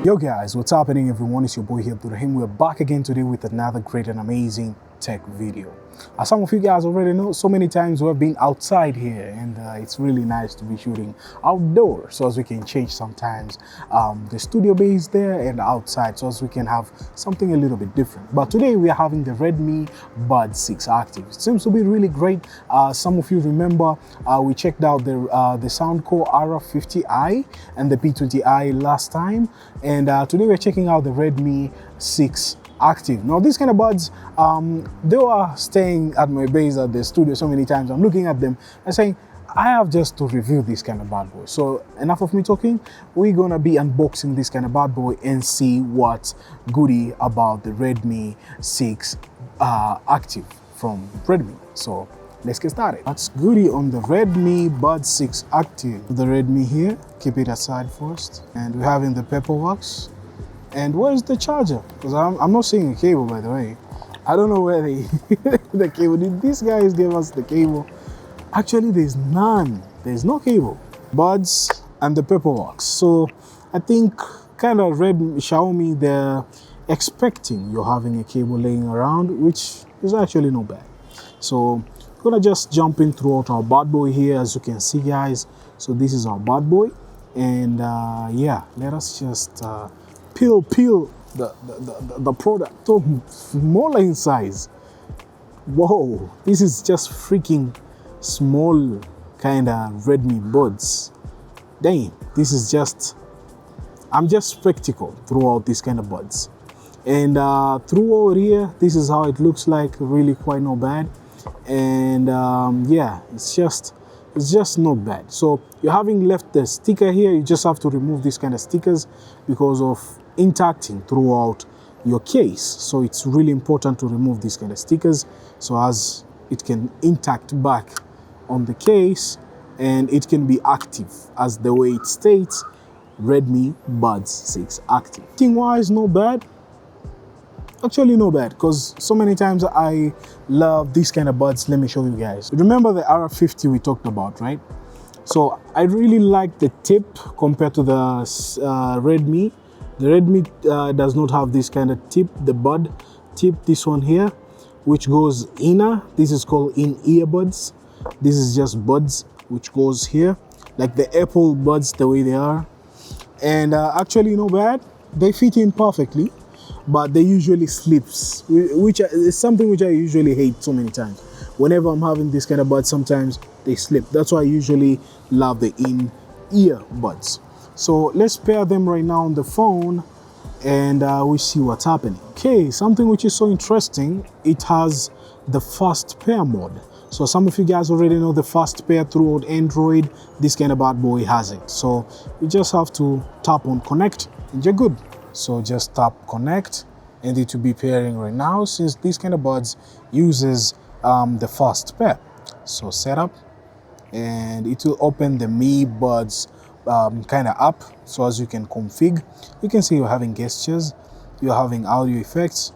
Yo guys, what's happening everyone? It's your boy here, Abdurrahim. We're back again today with another great and amazing tech video. As some of you guys already know, so many times we've been outside here and it's really nice to be shooting outdoors so as we can change sometimes the studio base there and outside so as we can have something a little bit different. But today we are having the Redmi Buds 6 Active. It seems to be really great. Some of you remember we checked out the Soundcore RF50i and the P20i last time, and today we're checking out the Redmi 6 Active. Now these kind of buds, they were staying at my base at the studio so many times. I'm looking at them and saying, I have just to review this kind of bad boy. So enough of me talking, we're gonna be unboxing this kind of bad boy and see what's goody about the Redmi 6 Active from Redmi. So let's get started. What's goody on the Redmi Buds 6 Active? The Redmi here, keep it aside first. And we're having the paperwork. And where's the charger? Because I'm not seeing a cable, by the way. I don't know where the cable. Did these guys give us the cable? Actually, there's none. There's no cable. Buds and the paperwork. So I think kind of Xiaomi, they're expecting you're having a cable laying around, which is actually not bad. So we're gonna just jump in throughout our bad boy here, as you can see, guys. So this is our bad boy, and yeah, let us just peel the product. So smaller in size. Whoa, this is just freaking small kind of Redmi Buds. Dang, this is just, I'm just spectacle throughout this kind of buds. And throughout here, this is how it looks like. Really quite not bad. And yeah, it's just not bad. So you're having left the sticker here, you just have to remove these kind of stickers because of intacting throughout your case. So it's really important to remove these kind of stickers so as it can intact back on the case and it can be active as the way it states, Redmi Buds 6 Active. Thing wise, no bad. Actually no bad, because so many times I love these kind of buds. Let me show you guys. Remember the RF50 we talked about, right? So I really like the tip compared to the Redmi. The Redmi does not have this kind of tip, the bud tip, this one here, which goes inner. This is called in-ear buds. This is just buds, which goes here, like the Apple buds, the way they are. And actually no bad. They fit in perfectly, but they usually slips, which is something which I usually hate so many times. Whenever I'm having this kind of buds, sometimes they slip. That's why I usually love the in-ear buds. So let's pair them right now on the phone and we see what's happening. Okay, something which is so interesting, it has the fast pair mode. So some of you guys already know the fast pair throughout Android. This kind of bad boy has it. So you just have to tap on connect and you're good. So just tap connect and it will be pairing right now, since this kind of buds uses the fast pair. So setup, and it will open the Mi Buds kind of app. So as you can configure, you can see you're having gestures, you're having audio effects,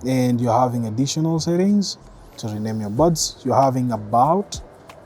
and you're having additional settings to rename your buds. You're having about,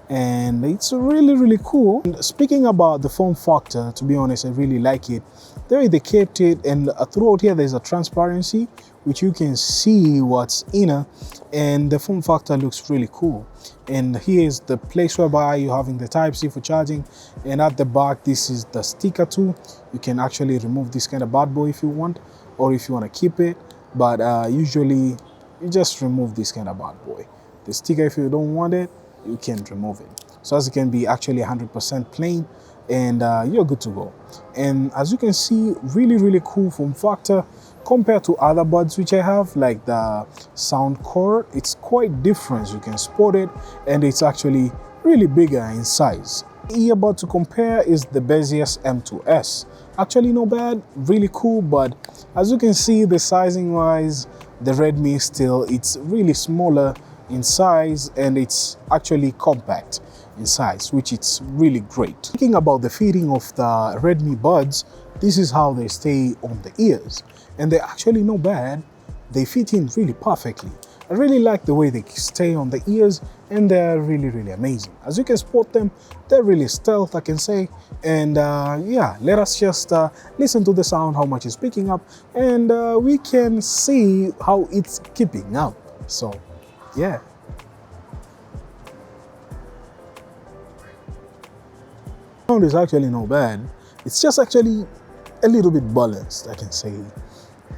and it's really cool. And speaking about the form factor, to be honest, I really like it. The way they kept it, and throughout here there's a transparency which you can see what's inner, and the form factor looks really cool. And here is the place whereby you're having the Type-C for charging, and at the back this is the sticker too. You can actually remove this kind of bad boy if you want, or if you want to keep it, but usually you just remove this kind of bad boy. The sticker, if you don't want it, you can remove it. So as it can be actually 100% plain, and you're good to go. And as you can see, really cool form factor compared to other buds which I have, like the Soundcore. It's quite different, you can spot it, and it's actually really bigger in size. Earbud to compare is the Bezier M2S. Actually not bad, really cool, but as you can see, the sizing wise, the Redmi still, it's really smaller in size, and it's actually compact in size, which is really great. Thinking about the fitting of the Redmi Buds, this is how they stay on the ears, and they're actually not bad. They fit in really perfectly. I really like the way they stay on the ears, and they're really amazing. As you can spot them, they're really stealth, I can say. And yeah, let us just listen to the sound, how much it's picking up, and we can see how it's keeping up. So yeah. Sound is actually not bad. It's just actually a little bit balanced, I can say.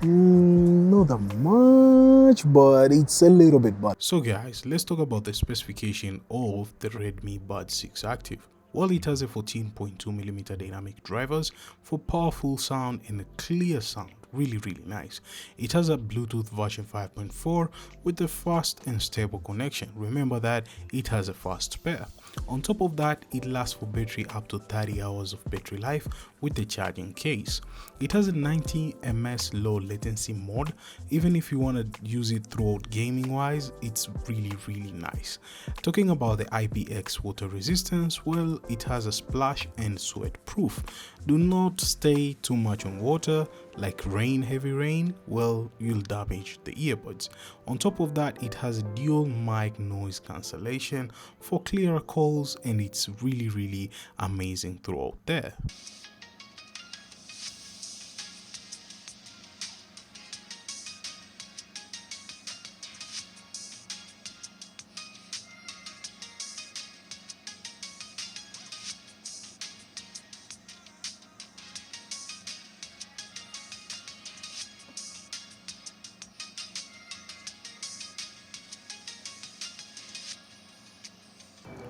Not that much, but it's a little bit balanced. So guys, let's talk about the specification of the Redmi Buds 6 Active. Well, it has a 14.2mm dynamic drivers for powerful sound and a clear sound. Really nice. It has a Bluetooth version 5.4 with a fast and stable connection. Remember that it has a fast pair. On top of that, it lasts for battery up to 30 hours of battery life with the charging case. It has a 90 ms low latency mode. Even if you want to use it throughout gaming wise, it's really nice. Talking about the IPX water resistance, well, it has a splash and sweat proof. Do not stay too much on water, like heavy rain, well, you'll damage the earbuds. On top of that, it has dual mic noise cancellation for clearer calls, and it's really amazing throughout there.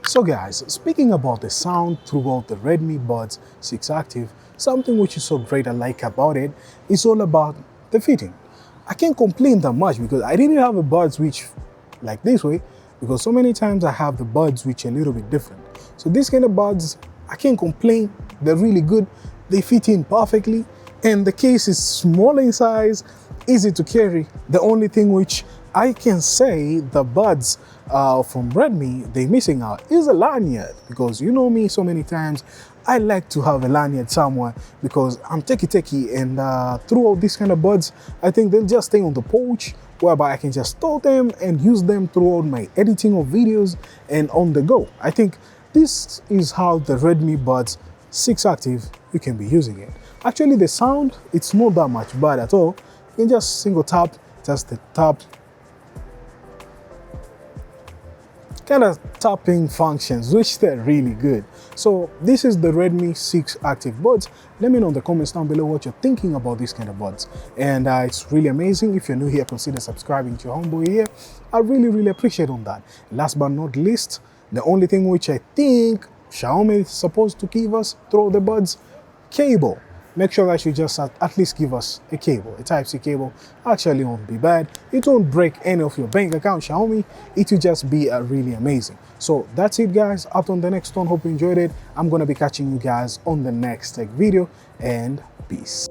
So guys, speaking about the sound throughout the Redmi Buds 6 Active, something which is so great I like about it is all about the fitting. I can't complain that much because I didn't have a buds which like this way, because so many times I have the buds which are a little bit different. So this kind of buds, I can't complain, they're really good, they fit in perfectly, and the case is small in size, easy to carry. The only thing which I can say the buds from Redmi they're missing out is a lanyard, because you know me, so many times I like to have a lanyard somewhere because I'm techie and throughout these kind of buds I think they'll just stay on the pouch, whereby I can just store them and use them throughout my editing of videos and on the go. I think this is how the Redmi Buds 6 Active you can be using it. Actually the sound, it's not that much bad at all. You can just single tap, just the tap, kind of tapping functions, which they're really good. So this is the Redmi 6 Active Buds. Let me know in the comments down below what you're thinking about these kind of buds. And it's really amazing. If you're new here, consider subscribing to your homeboy here. I really appreciate on that. Last but not least, the only thing which I think Xiaomi is supposed to give us through the buds, cable. Make sure that you just at least give us a cable, a Type-C cable. Actually won't be bad. It won't break any of your bank account, Xiaomi. It will just be really amazing. So that's it guys, up on the next one. Hope you enjoyed it. I'm gonna be catching you guys on the next tech video, and peace.